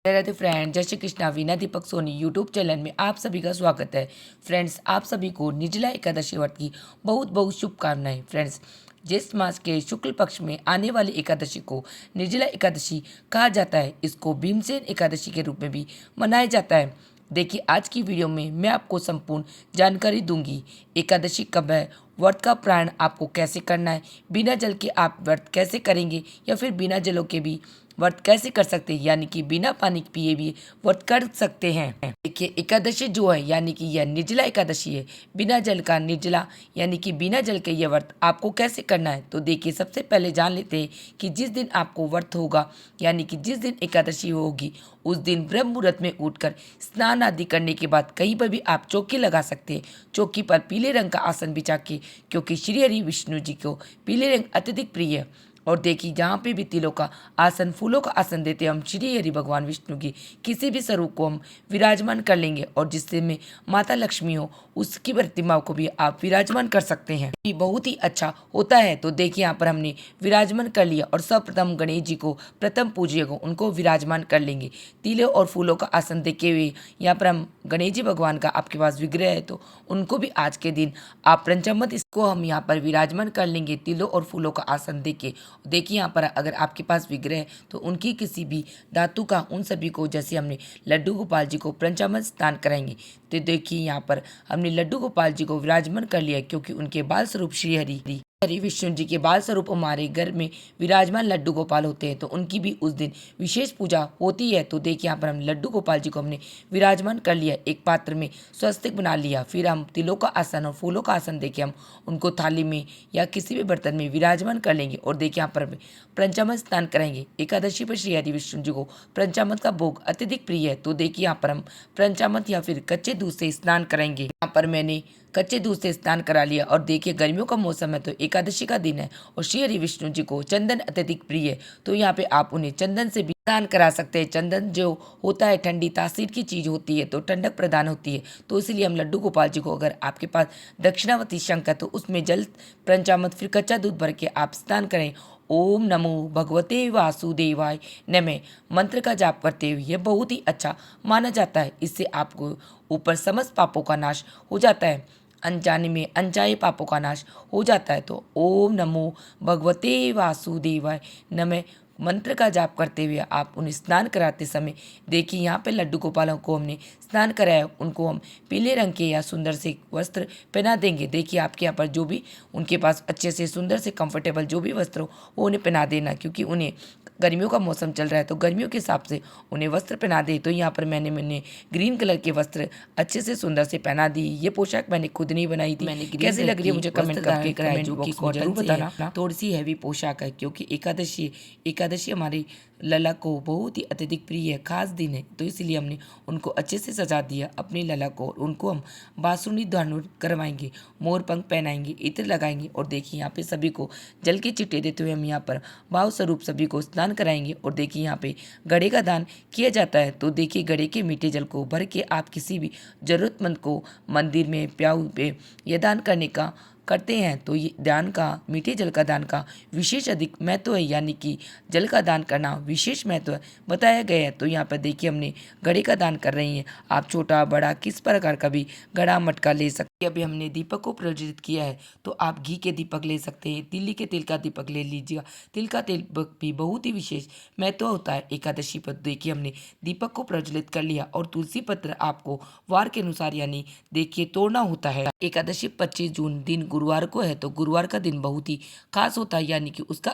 Radhe friend, जय Shri Krishna. Veena Deepak Soni YouTube channel में आप सभी का स्वागत है। फ्रेंड्स, आप सभी को निर्जला एकादशी व्रत की बहुत बहुत शुभकामनाएं। फ्रेंड्स, ज्येष्ठ मास के शुक्ल पक्ष में आने वाली एकादशी को निर्जला एकादशी कहा जाता है। इसको भीमसेन एकादशी के रूप में भी मनाया जाता है। देखिए, आज की वीडियो में मैं आपको संपूर्ण जानकारी दूंगी। एकादशी कब है, व्रत का प्राण आपको कैसे करना है, बिना जल के आप व्रत कैसे करेंगे या फिर बिना जलों के भी व्रत कैसे कर सकते हैं, यानी कि बिना पानी पिए भी व्रत कर सकते हैं। देखिए, एकादशी जो है यानी कि यह निर्जला एकादशी है। बिना जल का निर्जला यानी कि बिना जल के यह व्रत आपको कैसे करना है। तो देखिए, सबसे पहले जान लेते हैं कि जिस दिन आपको व्रत होगा यानी कि जिस दिन एकादशी होगी उस दिन ब्रह्म मुहूर्त में उठकर स्नान आदि करने के बाद कहीं पर भी आप चौकी लगा सकते हैं। चौकी पर पीले रंग का आसन बिछा के, क्योंकि श्री हरि विष्णु जी को पीले रंग अत्यधिक प्रिय है। और देखिए, जहाँ पे भी तिलों का आसन, फूलों का आसन देते हैं, हम श्री हरि भगवान विष्णु की किसी भी स्वरूप को हम विराजमान कर लेंगे। और जिससे में माता लक्ष्मी हो उसकी प्रतिमा को भी आप विराजमान कर सकते हैं। ये बहुत ही अच्छा होता है। तो देखिए, यहाँ पर हमने विराजमान कर लिया और सर्वप्रथम गणेश जी को प्रथम पूज्य को उनको विराजमान कर लेंगे। तिलों और फूलों का आसन देखे हुए यहाँ पर हम गणेश जी भगवान का आपके पास विग्रह है तो उनको भी आज के दिन आप पंचामृत इसको हम यहाँ पर विराजमान कर लेंगे तिलों और फूलों का आसन देके। देखिए, यहाँ पर अगर आपके पास विग्रह है तो उनकी किसी भी धातु का उन सभी को, जैसे हमने लड्डू गोपाल जी को पंचामृत स्नान कराएंगे। तो देखिए, यहाँ पर हमने लड्डू गोपाल जी को विराजमान कर लिया, क्योंकि उनके बाल स्वरूप श्री हरि विष्णु जी के बाल स्वरूप हमारे घर में विराजमान लड्डू गोपाल होते हैं, तो उनकी भी उस दिन विशेष पूजा होती है। तो देखिए, यहाँ पर हम लड्डू गोपाल जी को हमने विराजमान कर लिया, एक पात्र में स्वस्तिक बना लिया। फिर हम तिलों का आसन और फूलों का आसन देके हम उनको थाली में या किसी भी बर्तन में विराजमान कर लेंगे। और देखिए, यहाँ पर पंचामृत स्नान कराएंगे। एकादशी पर श्री हरि विष्णु जी को पंचामृत का भोग अत्यधिक प्रिय है। तो देखिए, यहाँ पर हम पंचामृत या फिर कच्चे दूध से स्नान कराएंगे। यहाँ पर मैंने कच्चे दूध से स्नान करा लिया। और देखिए, गर्मियों का मौसम है तो एकादशी का दिन है और श्री हरि विष्णु जी को चंदन अत्यधिक प्रिय है, तो यहाँ पे आप उन्हें चंदन से भी स्नान करा सकते हैं। चंदन जो होता है ठंडी तासीर की चीज होती है, तो ठंडक प्रदान होती है। तो इसीलिए हम लड्डू गोपाल जी को, अगर आपके पास दक्षिणावती शंख है तो उसमें जल पंचामृत फिर कच्चा दूध भर के आप स्नान करें। ओम नमो भगवते वासुदेवाय नमः मंत्र का जाप करते हुए यह बहुत ही अच्छा माना जाता है। इससे आपको ऊपर समस्त पापों का नाश हो जाता है, अनजाने में अनचाहे पापों का नाश हो जाता है। तो ओम नमो भगवते वासुदेवाय नमः मंत्र का जाप करते हुए आप उन्हें स्नान कराते समय, देखिए, यहाँ पे लड्डू गोपालों को हमने स्नान कराया, उनको हम पीले रंग के या सुंदर से वस्त्र पहना देंगे। देखिए, आपके यहाँ पर जो भी उनके पास अच्छे से सुंदर से कंफर्टेबल जो भी वस्त्र हो वो उन्हें पहना देना, क्योंकि उन्हें गर्मियों का मौसम चल रहा है तो गर्मियों के हिसाब से उन्हें वस्त्र पहना दे। तो यहाँ पर मैंने ग्रीन कलर के वस्त्र अच्छे से सुंदर से पहना दी। ये पोशाक मैंने खुद नहीं बनाई थी। कैसी लग रही है मुझे कमेंट करके कमेंट बॉक्स में जरूर बताना। थोड़ी सी हैवी पोशाक है, क्योंकि एकादशी हमारी लला को बहुत ही अत्यधिक प्रिय है, खास दिन है। तो इसलिए हमने उनको अच्छे से सजा दिया अपनी लला को। उनको हम बांसुरी धारण करवाएंगे, मोर पंख पहनाएंगे, इत्र लगाएंगे। और देखिए, यहाँ पे सभी को जल के चिट्टे देते हुए हम यहाँ पर भाव स्वरूप सभी को स्नान कराएंगे। और देखिए, यहाँ पे घड़े का दान किया जाता है। तो देखिए, घड़े के मीठे जल को भर के आप किसी भी जरूरतमंद को मंदिर में प्याऊ पे यह दान करने का करते हैं। तो ये दान का, मीठे जल का दान का विशेष अधिक महत्व है, यानी कि जल का दान करना विशेष महत्व बताया गया है। तो यहाँ पर देखिए, हमने घड़े का दान कर रही हैं। आप छोटा बड़ा किस प्रकार का भी घड़ा मटका ले सकते हैं। अभी हमने दीपक को प्रज्वलित किया है तो आप घी के दीपक ले सकते हैं, तिल्ली के तेल का दीपक ले लीजिएगा। तिल का दीपक भी बहुत ही विशेष महत्व होता है एकादशी पर। देखिए, हमने दीपक को प्रज्वलित कर लिया और तुलसी पत्र आपको वार के अनुसार यानी देखिए तोड़ना होता है। एकादशी 25 जून दिन गुरुवार को है, तो गुरुवार का दिन बहुत ही खास होता है, यानी कि उसका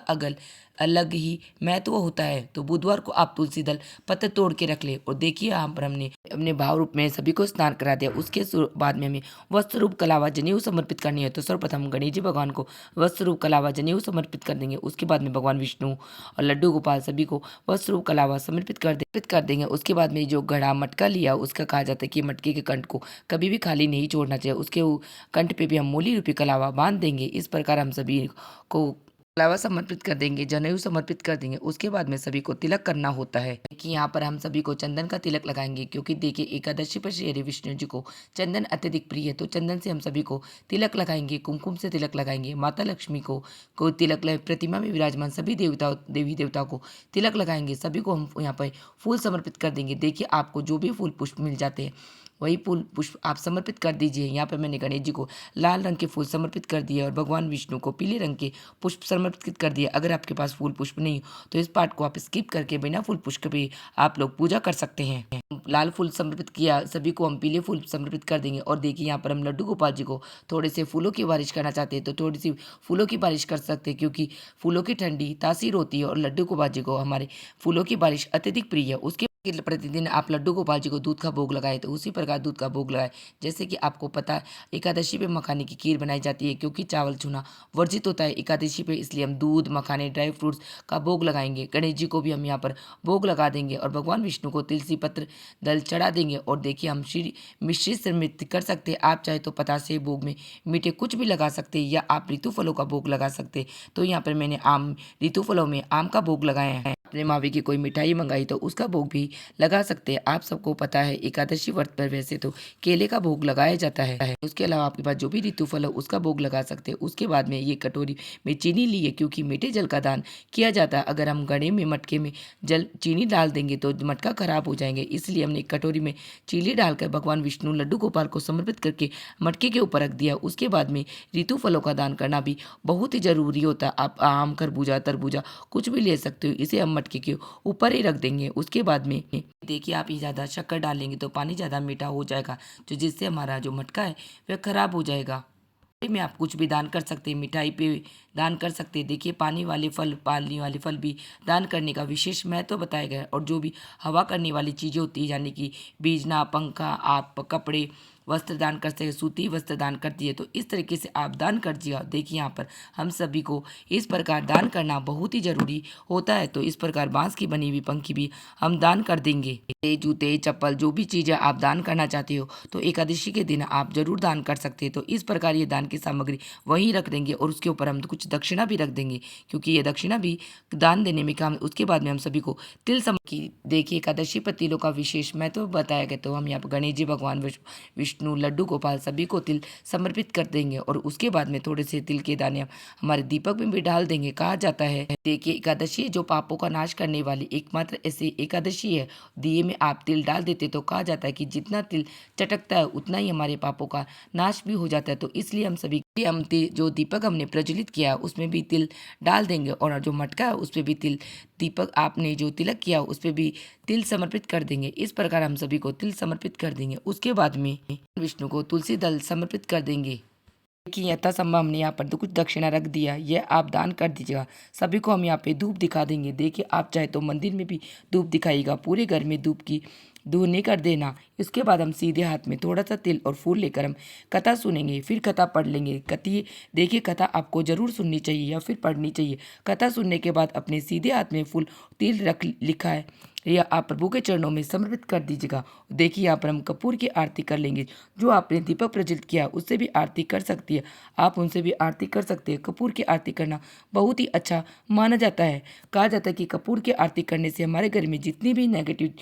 अलग ही महत्व होता है। तो बुधवार को आप तुलसी दल पत्ते तोड़ के रख ले। और देखिए, यहाँ पर हमने अपने भाव रूप में सभी को स्नान करा दिया। उसके बाद में हमें वस्त्र रूप कलावा जनेऊ समर्पित करनी है। तो सर्वप्रथम गणेश जी भगवान को वस्त्र रूप कलावा जनेऊ समर्पित कर देंगे। उसके बाद में भगवान विष्णु और लड्डू गोपाल सभी को वस्त्र रूप कलावा समर्पित कर देंगे। उसके बाद में जो घड़ा मटका लिया उसका कहा जाता है कि मटके के कंठ को कभी भी खाली नहीं छोड़ना चाहिए। उसके कंठ पे भी हम मूली रूपी कलावा बांध देंगे। इस प्रकार हम सभी को अलावा समर्पित कर देंगे, जनेऊ समर्पित कर देंगे। उसके बाद में सभी को तिलक करना होता है कि यहाँ पर हम सभी को चंदन का तिलक लगाएंगे, क्योंकि देखिए एकादशी पर श्री विष्णु जी को चंदन अत्यधिक प्रिय है। तो चंदन से हम सभी को तिलक लगाएंगे, कुमकुम से तिलक लगाएंगे, माता लक्ष्मी को तिलक प्रतिमा में विराजमान सभी देवी देवताओं को तिलक लगाएंगे। सभी को हम यहाँ पर फूल समर्पित कर देंगे। देखिए आपको जो भी फूल पुष्प मिल जाते हैं वही फूल पुष्प आप समर्पित कर दीजिए। यहाँ पर मैंने गणेश जी को लाल रंग के फूल समर्पित कर दिए और भगवान विष्णु को पीले रंग के पुष्प समर्पित कर दिए। अगर आपके पास फूल पुष्प नहीं हो तो इस पार्ट को आप स्किप करके बिना फूल पुष्प भी आप लोग पूजा कर सकते हैं। लाल फूल समर्पित किया, सभी को हम पीले फूल समर्पित कर देंगे। और देखिए यहाँ पर हम लड्डू गोपाल जी को थोड़े से फूलों की बारिश करना चाहते हैं तो थोड़ी सी फूलों की बारिश कर सकते हैं, क्योंकि फूलों की ठंडी तासीर होती है और लड्डू गोपाल जी को हमारे फूलों की बारिश अत्यधिक प्रिय है। उसके प्रतिदिन आप लड्डू गोपाल जी को दूध का भोग लगाए तो उसी प्रकार दूध का भोग लगाए। जैसे कि आपको पता है एकादशी पे मखाने की खीर बनाई जाती है, क्योंकि चावल चूना वर्जित होता है एकादशी पे, इसलिए हम दूध मखाने ड्राई फ्रूट्स का भोग लगाएंगे। गणेश जी को भी हम यहाँ पर भोग लगा देंगे और भगवान विष्णु को तुलसी पत्र दल चढ़ा देंगे। और देखिए हम श्री मिश्रित से नृत्य कर सकते हैं। आप चाहे तो पतासे भोग में मीठे कुछ भी लगा सकते हैं, या आप ऋतु फलों का भोग लगा सकते हैं। तो यहाँ पर मैंने आम ऋतु फलों में आम का भोग लगाया है। अपने मावी की कोई मिठाई मंगाई तो उसका भोग भी लगा सकते हैं। आप सबको पता है एकादशी व्रत पर वैसे तो केले का भोग लगाया जाता है। उसके अलावा आपके पास जो भी ऋतु फल हो उसका भोग लगा सकते हैं। उसके बाद में ये कटोरी में चीनी ली है, क्योंकि मीठे जल का दान किया जाता है। अगर हम घड़े में मटके में जल चीनी डाल देंगे तो मटका खराब हो जाएंगे, इसलिए हमने एक कटोरी में चीनी डालकर भगवान विष्णु लड्डू गोपाल को समर्पित करके मटके के ऊपर रख दिया। उसके बाद में ऋतु फलों का दान करना भी बहुत ही जरूरी होता है। आप आम खरबूजा तरबूजा कुछ भी ले सकते हो, इसे हम मटके के ऊपर ही रख देंगे। उसके बाद में देखिए आप ही ज़्यादा शक्कर डालेंगे तो पानी ज़्यादा मीठा हो जाएगा, जो जिससे हमारा जो मटका है वह खराब हो जाएगा। में आप कुछ भी दान कर सकते हैं, मिठाई पे दान कर सकते हैं। देखिए पानी वाले फल भी दान करने का विशेष महत्व बताया गया है। और जो भी हवा करने वाली चीज़ें होती है, यानी कि बीजना पंखा, आप कपड़े वस्त्र दान कर सकते हैं, सूती वस्त्र दान कर दिए, तो इस तरीके से आप दान कर दिया। देखिए यहाँ पर हम सभी को इस प्रकार दान करना बहुत ही जरूरी होता है। तो इस प्रकार बांस की बनी हुई पंखी भी हम दान कर देंगे। जूते चप्पल जो भी चीज़ें आप दान करना चाहते हो तो एकादशी के दिन आप जरूर दान कर सकते हैं। तो इस प्रकार ये दान की सामग्री वहीं रख देंगे और उसके ऊपर हम कुछ दक्षिणा भी रख देंगे, क्योंकि ये दक्षिणा भी दान देने में काम। उसके बाद में हम सभी को तिल की देखिए एकादशी पर तिलों का विशेष महत्व बताया गया। तो हम यहाँ पर गणेश जी भगवान विष्णु लड्डू गोपाल सभी को तिल समर्पित कर देंगे और उसके बाद में थोड़े से तिल के दाने हमारे दीपक में भी डाल देंगे। कहा जाता है देखिए एकादशी जो पापों का नाश करने वाली एकमात्र ऐसी एकादशी है। दिए में आप तिल डाल देते तो कहा जाता है कि जितना तिल चटकता है उतना ही हमारे पापों का नाश भी हो जाता है। तो इसलिए हम सभी जो दीपक हमने प्रज्वलित किया उसमें भी तिल डाल देंगे और जो मटका है उस पर भी तिल, दीपक आपने जो तिलक किया उस पर भी तिल समर्पित कर देंगे। इस प्रकार हम सभी को तिल समर्पित कर देंगे। उसके बाद में विष्णु को तुलसी दल समर्पित कर देंगे। कि यथासंभव हमने यहाँ पर तो कुछ दक्षिणा रख दिया, यह आप दान कर दीजिएगा। सभी को हम यहाँ पे धूप दिखा देंगे। देखिए आप चाहे तो मंदिर में भी धूप दिखाइएगा, पूरे घर में धूप की धुनी कर देना। इसके बाद हम सीधे हाथ में थोड़ा सा तिल और फूल लेकर हम कथा सुनेंगे, फिर कथा पढ़ लेंगे। देखिए कथा आपको जरूर सुननी चाहिए या फिर पढ़नी चाहिए। कथा सुनने के बाद अपने सीधे हाथ में फूल तिल रख लिखा है या आप प्रभु के चरणों में समर्पित कर दीजिएगा। देखिए यहाँ पर हम कपूर की आरती कर लेंगे। जो आपने दीपक प्रज्वलित किया उससे भी आरती कर सकती है, आप उनसे भी आरती कर सकते हैं। कपूर की आरती करना बहुत ही अच्छा माना जाता है। कहा जाता है कि कपूर की आरती करने से हमारे घर में जितनी भी नेगेटिव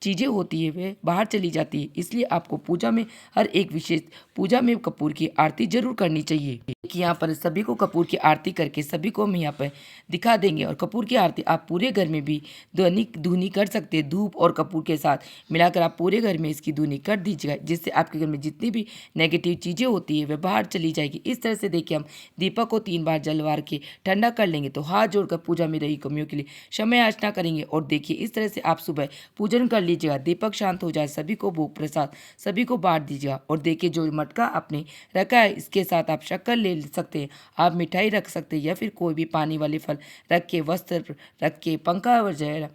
चीज़ें होती है वे बाहर चली जाती है। इसलिए आपको पूजा में हर एक विशेष पूजा में कपूर की आरती जरूर करनी चाहिए। कि यहाँ पर सभी को कपूर की आरती करके सभी को हम यहाँ पर दिखा देंगे। और कपूर की आरती आप पूरे घर में भी धुनी कर सकते हैं। धूप और कपूर के साथ मिलाकर आप पूरे घर में इसकी धुनी कर दीजिएगा, जिससे आपके घर में जितनी भी नेगेटिव चीज़ें होती है वह बाहर चली जाएगी। इस तरह से देखिए हम दीपक को 3 बार जलवार के ठंडा कर लेंगे। तो हाथ जोड़कर पूजा में रही कमियों के लिए क्षमा याचना करेंगे। और देखिए इस तरह से आप सुबह पूजन कर लीजिएगा। दीपक शांत हो जाए, सभी को भोग प्रसाद सभी को बांट दीजिएगा। और देखिए जो मटका आपने रखा है इसके साथ आप शक्कर ले सकते हैं, आप मिठाई रख सकते हैं, या फिर कोई भी पानी वाले फल रख के, वस्त्र रख के, पंखा वगैरह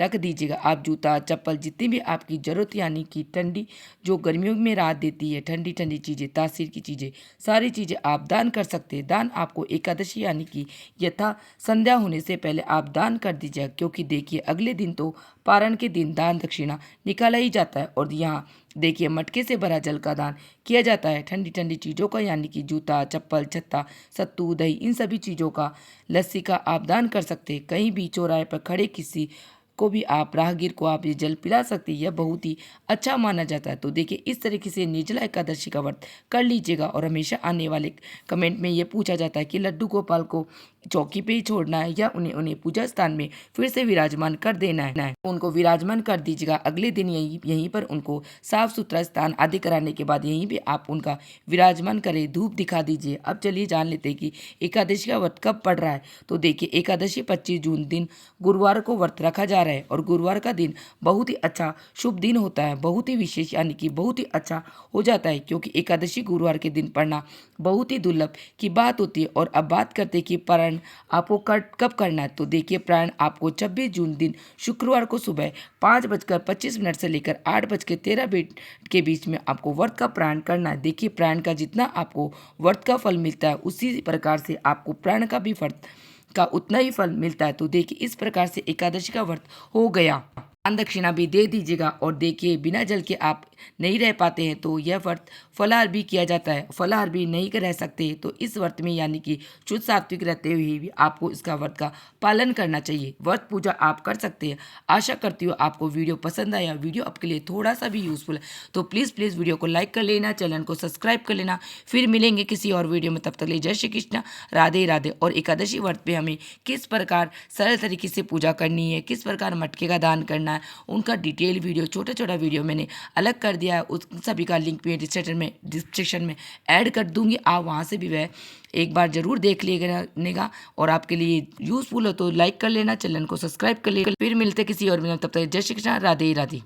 रख दीजिएगा। आप जूता चप्पल जितनी भी आपकी ज़रूरत यानी कि ठंडी जो गर्मियों में राहत देती है, ठंडी ठंडी चीज़ें, तासीर की चीज़ें, सारी चीज़ें आप दान कर सकते हैं। दान आपको एकादशी यानी कि यथा संध्या होने से पहले आप दान कर दीजिएगा, क्योंकि देखिए अगले दिन तो पारण के दिन दान दक्षिणा निकाला ही जाता है। और यहाँ देखिए मटके से भरा जल का दान किया जाता है। ठंडी ठंडी चीज़ों का यानी कि जूता चप्पल छत्ता सत्तू दही इन सभी चीज़ों का, लस्सी का आप दान कर सकते हैं। कहीं भी चौराहे पर खड़े किसी को भी आप राहगीर को आप ये जल पिला सकते हैं। यह बहुत ही अच्छा माना जाता है। तो देखिए इस तरीके से निर्जला एकादशी का व्रत कर लीजिएगा। और हमेशा आने वाले कमेंट में ये पूछा जाता है कि लड्डू गोपाल को चौकी पे ही छोड़ना है या उन्हें पूजा स्थान में फिर से विराजमान कर देना है। उनको विराजमान कर दीजिएगा। अगले दिन यहीं पर उनको साफ सुथरा स्थान आदि कराने के बाद यहीं पे आप उनका विराजमान करें, धूप दिखा दीजिए। अब चलिए जान लेते हैं कि एकादशी का व्रत कब पड़ रहा है। तो देखिए एकादशी 25 जून दिन गुरुवार को व्रत रखा जा रहा है। और गुरुवार का दिन बहुत ही अच्छा शुभ दिन होता है, बहुत ही विशेष यानी कि बहुत ही अच्छा हो जाता है, क्योंकि एकादशी गुरुवार के दिन पढ़ना बहुत ही दुर्लभ की बात होती है। और अब बात करते हैं कि प्राण आपको कब करना है। तो देखिए प्राण आपको 26 जून दिन शुक्रवार को सुबह 5:25 से लेकर 8:13 के बीच में आपको व्रत का प्राण करना है। देखिए प्राण का जितना आपको व्रत का फल मिलता है उसी प्रकार से आपको प्राण का भी व्रत का उतना ही फल मिलता है। तो देखिए इस प्रकार से एकादशी का व्रत हो गया। दान दक्षिणा भी दे दीजिएगा। और देखिए बिना जल के आप नहीं रह पाते हैं तो यह व्रत फलाहार भी किया जाता है। फलाहार भी नहीं रह सकते तो इस व्रत में यानी कि शुद्ध सात्विक रहते हुए भी आपको इसका व्रत का पालन करना चाहिए। व्रत पूजा आप कर सकते हैं। आशा करती हूँ आपको वीडियो पसंद आया, वीडियो आपके लिए थोड़ा सा भी यूजफुल है तो प्लीज़ वीडियो को लाइक कर लेना, चैनल को सब्सक्राइब कर लेना। फिर मिलेंगे किसी और वीडियो में, तब तक ले जय श्री कृष्ण, राधे राधे। और एकादशी व्रत पे हमें किस प्रकार सरल तरीके से पूजा करनी है, किस प्रकार मटके का दान करना है, उनका डिटेल वीडियो छोटा वीडियो मैंने अलग कर दिया है। उस सभी का लिंक मैं डिस्क्रिप्शन में ऐड कर दूंगी। आप वहां से भी वह एक बार जरूर देख लीजिएगा। और आपके लिए यूजफुल हो तो लाइक कर लेना, चैनल को सब्सक्राइब कर लेना। फिर मिलते किसी और वीडियो में, तब तक जय श्री कृष्ण, राधे राधे।